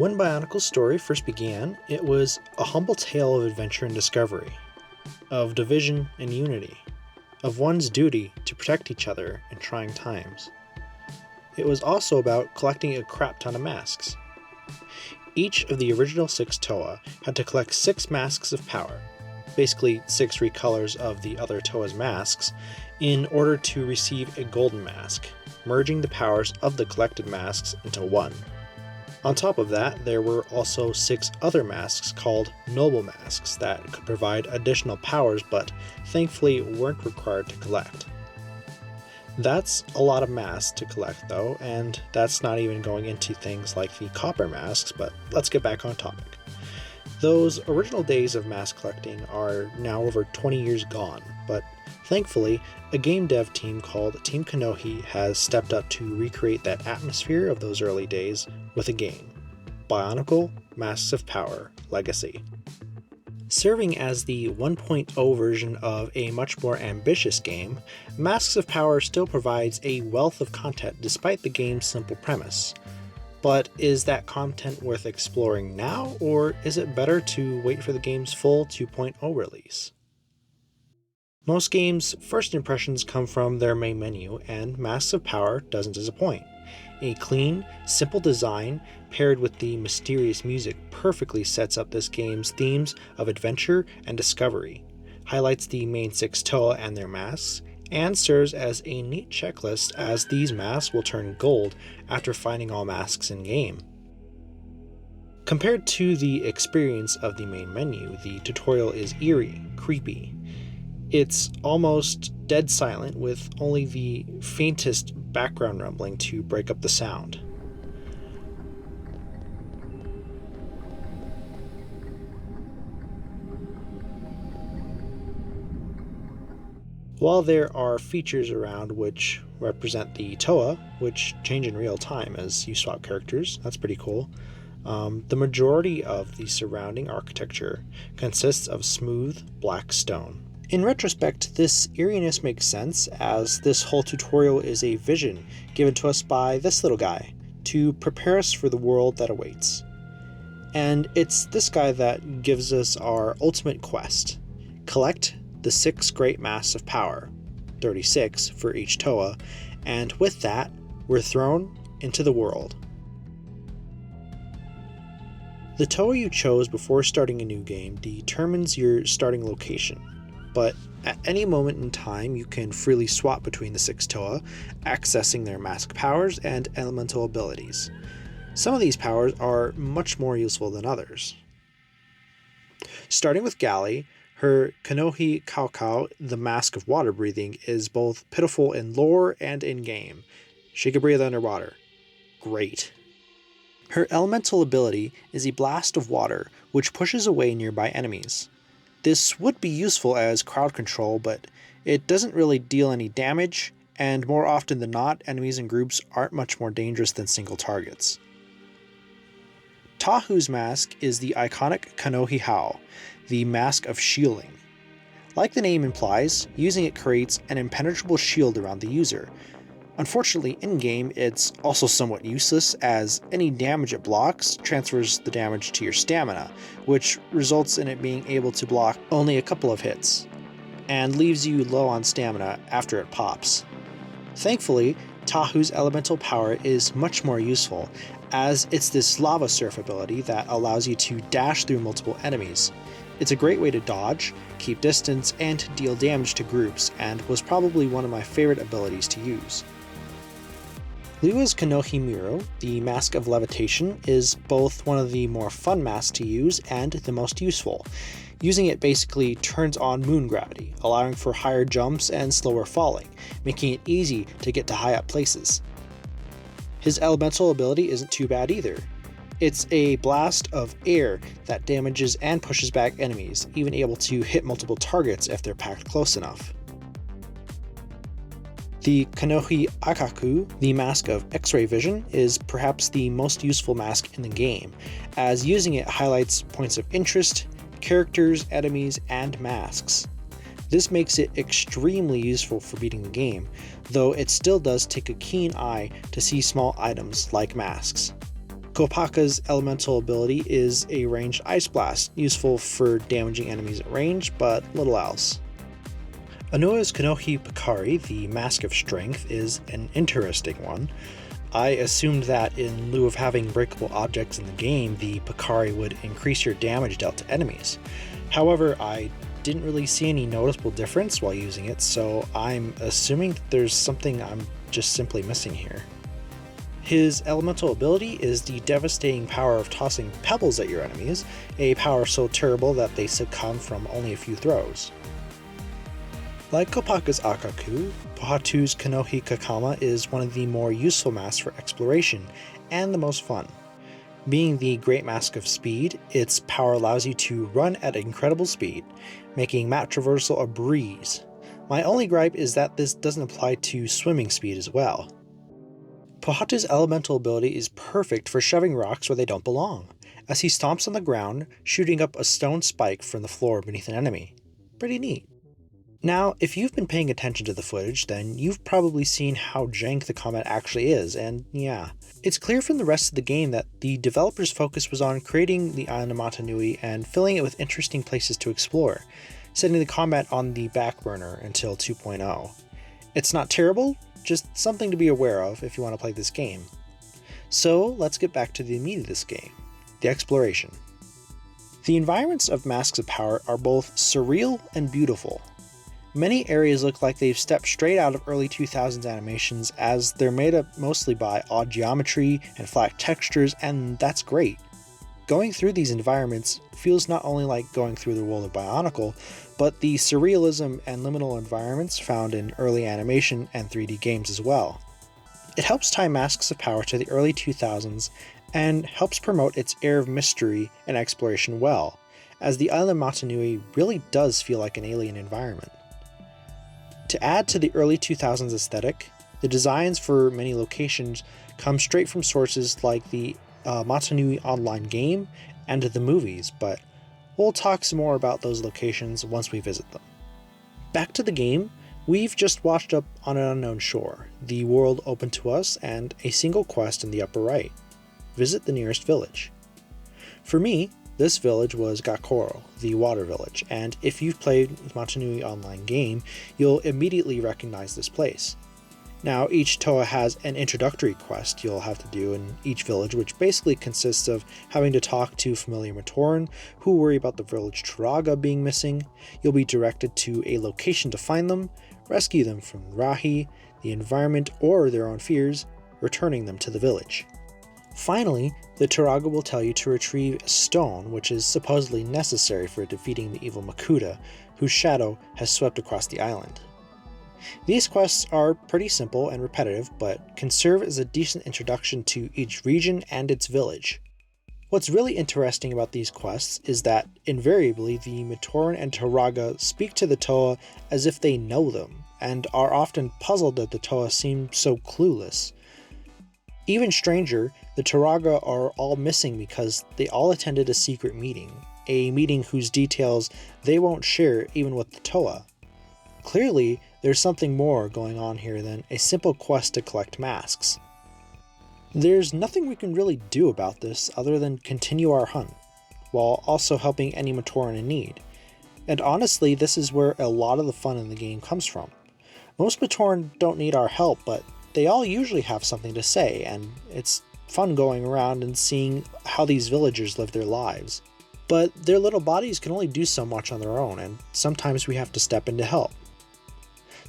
When Bionicle's story first began, it was a humble tale of adventure and discovery, of division and unity, of one's duty to protect each other in trying times. It was also about collecting a crap ton of masks. Each of the original 6 Toa had to collect 6 masks of power, basically 6 recolors of the other Toa's masks, in order to receive a golden mask, merging the powers of the collected masks into one. On top of that, there were also 6 other masks called noble masks that could provide additional powers but thankfully weren't required to collect. That's a lot of masks to collect though, and that's not even going into things like the copper masks, but let's get back on topic. Those original days of mask collecting are now over 20 years gone, but thankfully, a game dev team called Team Kanohi has stepped up to recreate that atmosphere of those early days with a game, Bionicle Masks of Power Legacy. Serving as the 1.0 version of a much more ambitious game, Masks of Power still provides a wealth of content despite the game's simple premise. But is that content worth exploring now, or is it better to wait for the game's full 2.0 release? Most games' first impressions come from their main menu, and Masks of Power doesn't disappoint. A clean, simple design paired with the mysterious music perfectly sets up this game's themes of adventure and discovery, highlights the main 6 Toa and their masks, and serves as a neat checklist as these masks will turn gold after finding all masks in-game. Compared to the experience of the main menu, the tutorial is eerie, creepy. It's almost dead silent with only the faintest background rumbling to break up the sound. While there are features around which represent the Toa, which change in real time as you swap characters, that's pretty cool, the majority of the surrounding architecture consists of smooth, black stone. In retrospect, this eeriness makes sense, as this whole tutorial is a vision given to us by this little guy, to prepare us for the world that awaits. And it's this guy that gives us our ultimate quest: collect the 6 great masks of power, 36 for each Toa, and with that, we're thrown into the world. The Toa you chose before starting a new game determines your starting location, but at any moment in time you can freely swap between the 6 Toa, accessing their mask powers and elemental abilities. Some of these powers are much more useful than others. Starting with Gali, her Kanohi Kaukau, the Mask of Water Breathing, is both pitiful in lore and in-game. She can breathe underwater. Great. Her elemental ability is a blast of water, which pushes away nearby enemies. This would be useful as crowd control, but it doesn't really deal any damage, and more often than not, enemies in groups aren't much more dangerous than single targets. Tahu's mask is the iconic Kanohi Hao, the Mask of Shielding. Like the name implies, using it creates an impenetrable shield around the user. Unfortunately, in-game, it's also somewhat useless, as any damage it blocks transfers the damage to your stamina, which results in it being able to block only a couple of hits, and leaves you low on stamina after it pops. Thankfully, Tahu's elemental power is much more useful, as it's this lava surf ability that allows you to dash through multiple enemies. It's a great way to dodge, keep distance, and deal damage to groups, and was probably one of my favorite abilities to use. Liua's Kanohi Miro, the Mask of Levitation, is both one of the more fun masks to use and the most useful. Using it basically turns on moon gravity, allowing for higher jumps and slower falling, making it easy to get to high up places. His elemental ability isn't too bad either. It's a blast of air that damages and pushes back enemies, even able to hit multiple targets if they're packed close enough. The Kanohi Akaku, the Mask of X-ray Vision, is perhaps the most useful mask in the game, as using it highlights points of interest, characters, enemies, and masks. This makes it extremely useful for beating the game, though it still does take a keen eye to see small items like masks. Kopaka's elemental ability is a ranged Ice Blast, useful for damaging enemies at range, but little else. Anua's Kanohi Pakari, the Mask of Strength, is an interesting one. I assumed that in lieu of having breakable objects in the game, the Pakari would increase your damage dealt to enemies. However, I didn't really see any noticeable difference while using it, so I'm assuming that there's something I'm just simply missing here. His elemental ability is the devastating power of tossing pebbles at your enemies, a power so terrible that they succumb from only a few throws. Like Kopaka's Akaku, Pohatu's Kanohi Kakama is one of the more useful masks for exploration, and the most fun. Being the Great Mask of Speed, its power allows you to run at incredible speed, making map traversal a breeze. My only gripe is that this doesn't apply to swimming speed as well. Pohatu's elemental ability is perfect for shoving rocks where they don't belong, as he stomps on the ground, shooting up a stone spike from the floor beneath an enemy. Pretty neat. Now, if you've been paying attention to the footage, then you've probably seen how jank the combat actually is, and yeah. It's clear from the rest of the game that the developers' focus was on creating the island of Motunui and filling it with interesting places to explore, setting the combat on the back burner until 2.0. It's not terrible, just something to be aware of if you want to play this game. So let's get back to the meat of this game, the exploration. The environments of Masks of Power are both surreal and beautiful. Many areas look like they've stepped straight out of early 2000s animations, as they're made up mostly by odd geometry and flat textures, and that's great. Going through these environments feels not only like going through the world of Bionicle, but the surrealism and liminal environments found in early animation and 3D games as well. It helps tie Masks of Power to the early 2000s and helps promote its air of mystery and exploration well, as the island Motunui really does feel like an alien environment. To add to the early 2000s aesthetic, the designs for many locations come straight from sources like the Motunui online game and the movies, but we'll talk some more about those locations once we visit them. Back to the game, we've just washed up on an unknown shore, the world open to us, and a single quest in the upper right. Visit the nearest village. For me, this village was Gakoro, the water village, and if you've played the Motunui online game, you'll immediately recognize this place. Now, each Toa has an introductory quest you'll have to do in each village, which basically consists of having to talk to familiar Matoran who worry about the village Turaga being missing. You'll be directed to a location to find them, rescue them from Rahi, the environment, or their own fears, returning them to the village. Finally, the Turaga will tell you to retrieve a stone, which is supposedly necessary for defeating the evil Makuta, whose shadow has swept across the island. These quests are pretty simple and repetitive, but can serve as a decent introduction to each region and its village. What's really interesting about these quests is that, invariably, the Matoran and Turaga speak to the Toa as if they know them, and are often puzzled that the Toa seem so clueless. Even stranger, the Turaga are all missing because they all attended a secret meeting, a meeting whose details they won't share even with the Toa. Clearly, there's something more going on here than a simple quest to collect masks. There's nothing we can really do about this other than continue our hunt, while also helping any Matoran in need. And honestly, this is where a lot of the fun in the game comes from. Most Matoran don't need our help, but they all usually have something to say, and it's fun going around and seeing how these villagers live their lives. But their little bodies can only do so much on their own, and sometimes we have to step in to help.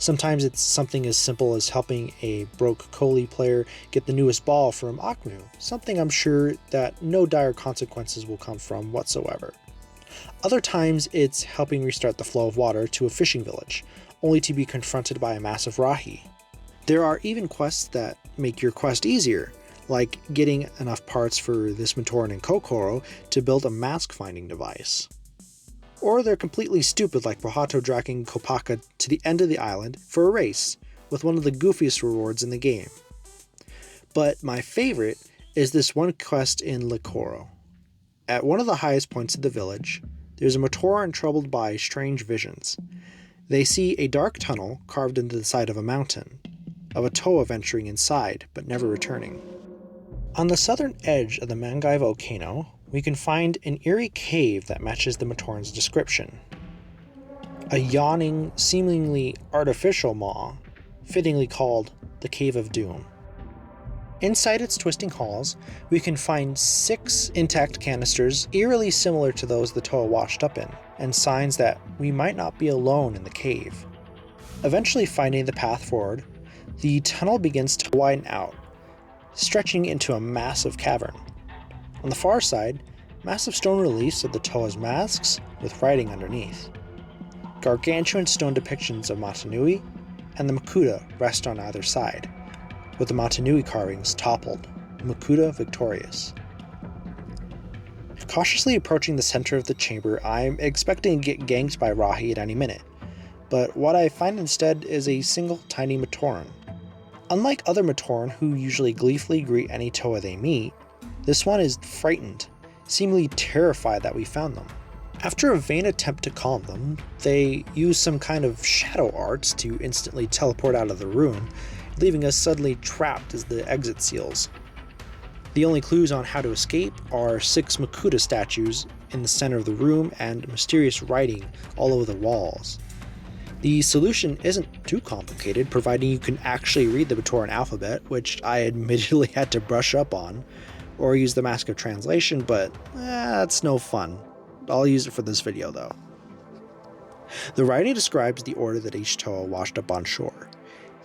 Sometimes it's something as simple as helping a broke Koli player get the newest ball from Akmu, something I'm sure that no dire consequences will come from whatsoever. Other times it's helping restart the flow of water to a fishing village, only to be confronted by a massive Rahi. There are even quests that make your quest easier, like getting enough parts for this Matoran and Kokoro to build a mask finding device. Or they're completely stupid, like Pohatu dragging Kopaka to the end of the island for a race, with one of the goofiest rewards in the game. But my favorite is this one quest in Likoro. At one of the highest points of the village, there's a Matoran troubled by strange visions. They see a dark tunnel carved into the side of a mountain, of a Toa venturing inside, but never returning. On the southern edge of the Mangai volcano, we can find an eerie cave that matches the Matoran's description. A yawning, seemingly artificial maw, fittingly called the Cave of Doom. Inside its twisting halls, we can find 6 intact canisters eerily similar to those the Toa washed up in, and signs that we might not be alone in the cave. Eventually finding the path forward, the tunnel begins to widen out, stretching into a massive cavern. On the far side, massive stone reliefs of the Toa's masks with writing underneath. Gargantuan stone depictions of Motunui and the Makuta rest on either side, with the Motunui carvings toppled, Makuta victorious. Cautiously approaching the center of the chamber, I'm expecting to get ganked by Rahi at any minute, but what I find instead is a single tiny Matoran. Unlike other Matoran who usually gleefully greet any Toa they meet, this one is frightened, seemingly terrified that we found them. After a vain attempt to calm them, they use some kind of shadow arts to instantly teleport out of the room, leaving us suddenly trapped as the exit seals. The only clues on how to escape are 6 Makuta statues in the center of the room and mysterious writing all over the walls. The solution isn't too complicated, providing you can actually read the Matoran alphabet, which I admittedly had to brush up on, or use the Mask of Translation, but that's no fun. I'll use it for this video though. The writing describes the order that each Toa washed up on shore.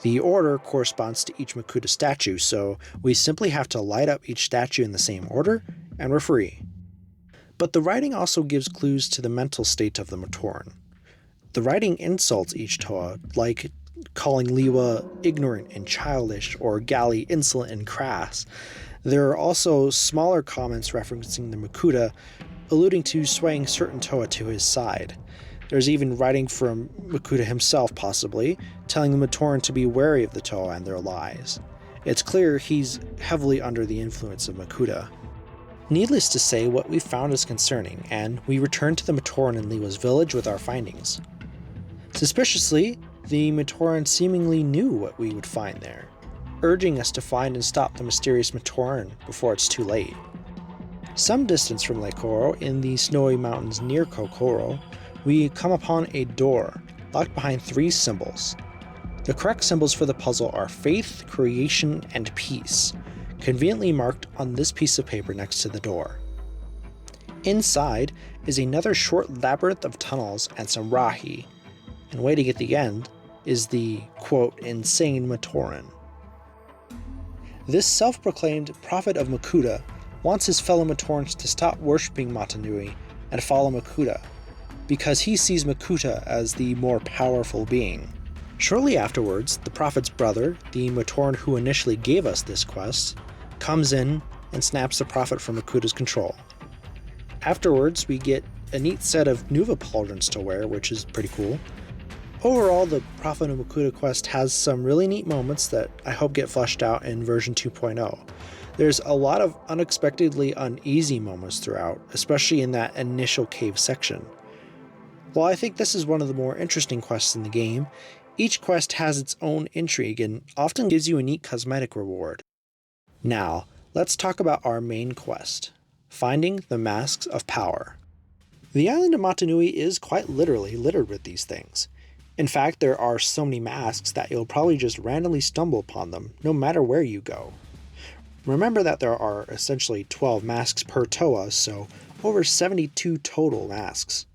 The order corresponds to each Makuta statue, so we simply have to light up each statue in the same order, and we're free. But the writing also gives clues to the mental state of the Matoran. The writing insults each Toa, like calling Liwa ignorant and childish, or Gali insolent and crass. There are also smaller comments referencing the Makuta, alluding to swaying certain Toa to his side. There's even writing from Makuta himself, possibly, telling the Matoran to be wary of the Toa and their lies. It's clear he's heavily under the influence of Makuta. Needless to say, what we found is concerning, and we returned to the Matoran in Liwa's village with our findings. Suspiciously, the Matoran seemingly knew what we would find there, urging us to find and stop the mysterious Matoran before it's too late. Some distance from Lake Koro, in the snowy mountains near Kokoro, we come upon a door, locked behind 3 symbols. The correct symbols for the puzzle are faith, creation, and peace, conveniently marked on this piece of paper next to the door. Inside is another short labyrinth of tunnels and some Rahi, and waiting at the end is the, quote, insane Matoran. This self-proclaimed prophet of Makuta wants his fellow Matorans to stop worshipping Motunui and follow Makuta, because he sees Makuta as the more powerful being. Shortly afterwards, the prophet's brother, the Matoran who initially gave us this quest, comes in and snaps the prophet from Makuta's control. Afterwards, we get a neat set of Nuva pauldrons to wear, which is pretty cool. Overall, the Prophet of Makuta quest has some really neat moments that I hope get fleshed out in version 2.0. There's a lot of unexpectedly uneasy moments throughout, especially in that initial cave section. While I think this is one of the more interesting quests in the game, each quest has its own intrigue and often gives you a neat cosmetic reward. Now, let's talk about our main quest, finding the Masks of Power. The island of Motunui is quite literally littered with these things. In fact, there are so many masks that you'll probably just randomly stumble upon them, no matter where you go. Remember that there are essentially 12 masks per Toa, so over 72 total masks.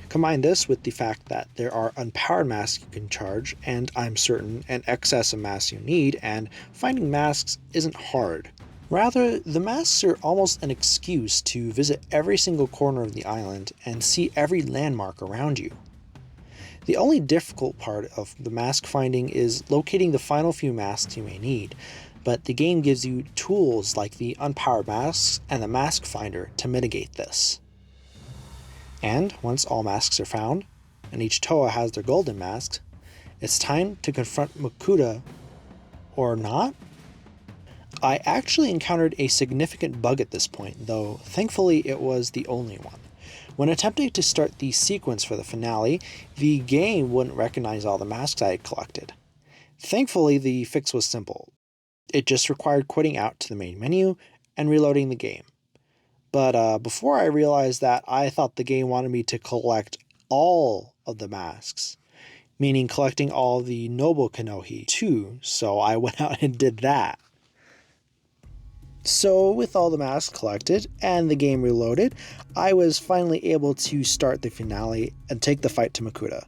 Combine this with the fact that there are unpowered masks you can charge, and I'm certain an excess of masks you need, and finding masks isn't hard. Rather, the masks are almost an excuse to visit every single corner of the island and see every landmark around you. The only difficult part of the mask finding is locating the final few masks you may need, but the game gives you tools like the unpowered masks and the mask finder to mitigate this. And once all masks are found, and each Toa has their golden mask, it's time to confront Makuta, or not? I actually encountered a significant bug at this point, though thankfully it was the only one. When attempting to start the sequence for the finale, the game wouldn't recognize all the masks I had collected. Thankfully, the fix was simple. It just required quitting out to the main menu and reloading the game. But before I realized that, I thought the game wanted me to collect all of the masks, meaning collecting all the noble Kanohi too, so I went out and did that. So with all the masks collected and the game reloaded, I was finally able to start the finale and take the fight to Makuta.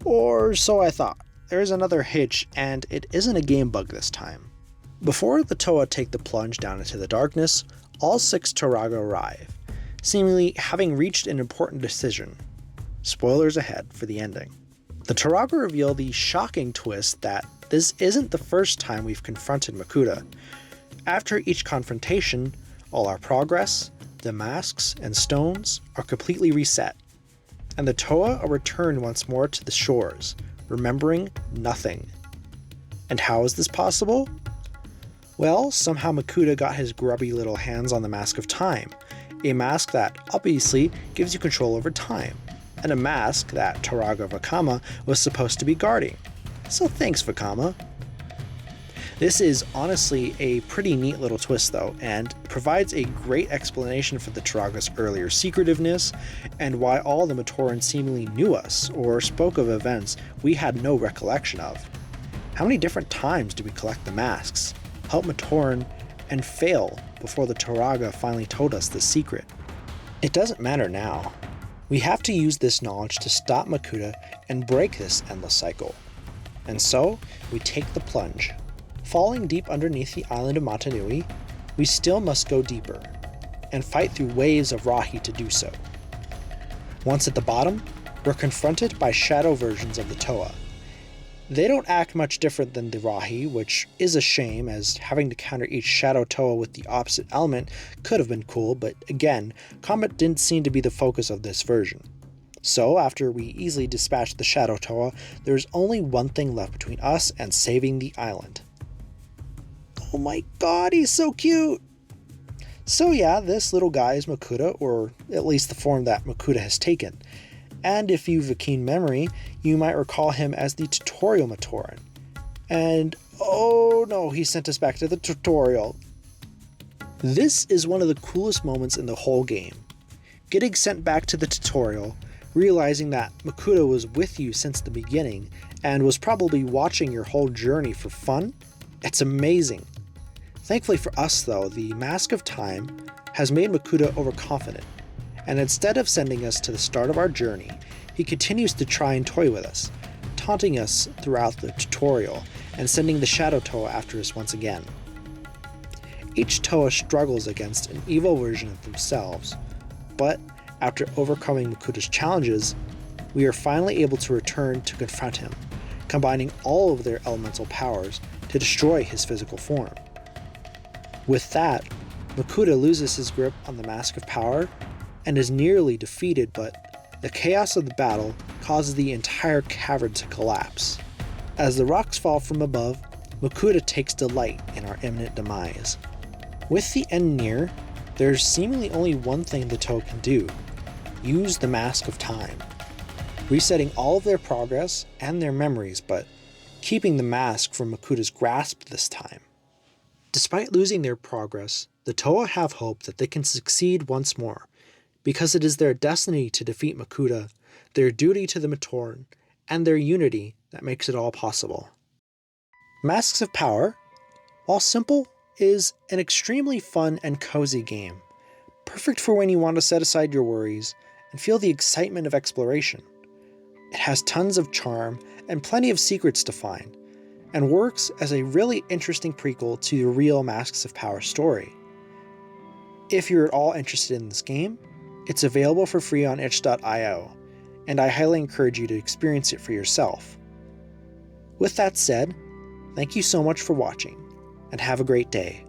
Or so I thought. There is another hitch, and it isn't a game bug this time. Before the Toa take the plunge down into the darkness, all 6 Turaga arrive, seemingly having reached an important decision. Spoilers ahead for the ending. The Turaga reveal the shocking twist that this isn't the first time we've confronted Makuta. After each confrontation, all our progress, the masks, and stones are completely reset, and the Toa are returned once more to the shores, remembering nothing. And how is this possible? Well, somehow Makuta got his grubby little hands on the Mask of Time, a mask that obviously gives you control over time, and a mask that Turaga Vakama was supposed to be guarding. So thanks, Vakama. This is honestly a pretty neat little twist though, and provides a great explanation for the Turaga's earlier secretiveness, and why all the Matoran seemingly knew us, or spoke of events we had no recollection of. How many different times do we collect the masks, help Matoran, and fail before the Turaga finally told us the secret? It doesn't matter now. We have to use this knowledge to stop Makuta and break this endless cycle. And so, we take the plunge. Falling deep underneath the island of Matanui, we still must go deeper, and fight through waves of Rahi to do so. Once at the bottom, we're confronted by shadow versions of the Toa. They don't act much different than the Rahi, which is a shame, as having to counter each shadow Toa with the opposite element could have been cool, but again, combat didn't seem to be the focus of this version. So after we easily dispatched the shadow Toa, there's only one thing left between us and saving the island. Oh my god, he's so cute! So yeah, this little guy is Makuta, or at least the form that Makuta has taken. And if you've a keen memory, you might recall him as the tutorial Matoran. And oh no, he sent us back to the tutorial. This is one of the coolest moments in the whole game. Getting sent back to the tutorial, realizing that Makuta was with you since the beginning, and was probably watching your whole journey for fun, it's amazing. Thankfully for us though, the Mask of Time has made Makuta overconfident, and instead of sending us to the start of our journey, he continues to try and toy with us, taunting us throughout the tutorial, and sending the Shadow Toa after us once again. Each Toa struggles against an evil version of themselves, but after overcoming Makuta's challenges, we are finally able to return to confront him, combining all of their elemental powers to destroy his physical form. With that, Makuta loses his grip on the Mask of Power and is nearly defeated, but the chaos of the battle causes the entire cavern to collapse. As the rocks fall from above, Makuta takes delight in our imminent demise. With the end near, there's seemingly only one thing the Toa can do: use the Mask of Time, resetting all of their progress and their memories, but keeping the mask from Makuta's grasp this time. Despite losing their progress, the Toa have hope that they can succeed once more, because it is their destiny to defeat Makuta, their duty to the Matoran, and their unity that makes it all possible. Masks of Power, while simple, is an extremely fun and cozy game, perfect for when you want to set aside your worries and feel the excitement of exploration. It has tons of charm and plenty of secrets to find, and works as a really interesting prequel to the real Masks of Power story. If you're at all interested in this game, it's available for free on itch.io, and I highly encourage you to experience it for yourself. With that said, thank you so much for watching, and have a great day.